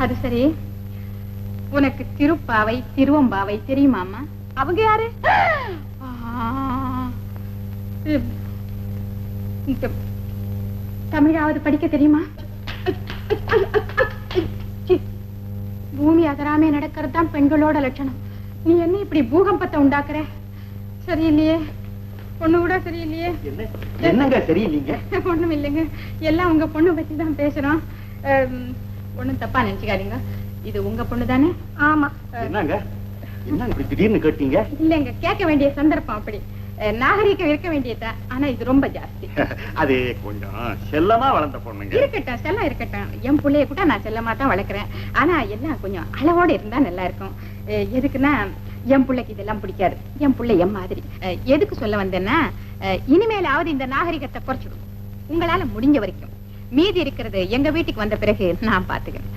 அது சரி, உனக்கு திருப்பாவை திருவம்பாவை தெரியுமாமா? அவங்க யாரு? தமிழாவது படிக்க தெரியுமா? பூமி அதராமே நடக்கிறது தான் பெண்களோட லட்சணம். நீ என்ன இப்படி பூகம்பத்தை உண்டாக்குற? சரியில்லையே, பொண்ணு கூட சரியில்லையே. என்னங்க சரியில்லைங்க? ஒண்ணும் இல்லைங்க, எல்லாம் உங்க பொண்ணு பத்தி தான் பேசுறோம். ஒண்ணும் தப்பா நினைச்சுக்காதீங்க, இது உங்க பொண்ணு தானே? ஆமா. என்னங்க என்னங்க இப்படி திடீர்னு கேட்டீங்க? இல்லைங்க, கேட்க வேண்டிய சந்தர்ப்பம் அப்படி. நாகரிகம் இருக்க வேண்டியதா, ஆனா இது ரொம்ப ஜாஸ்தி. அது கொஞ்சம் செல்லமா வளர்ந்த பொண்ணுங்க. இருக்கட்டும், செல்லம் இருக்கட்டும். என் பிள்ளைய கூட நான் செல்லமா தான் வளர்க்குறேன். ஆனா எல்லாம் கொஞ்சம் அளவோட இருந்தா நல்லா இருக்கும். எதுக்குன்னா என் பிள்ளைக்கு இதெல்லாம் பிடிக்காது. என் பிள்ளை என் மாதிரி. எதுக்கு சொல்ல வந்தேன்னா, இனிமேலாவது இந்த நாகரிகத்தை குறைச்சிடும். உங்களால முடிஞ்ச வரைக்கும். மீதி இருக்கிறது எங்க வீட்டுக்கு வந்த பிறகு நான் பாத்துக்கிறேன்.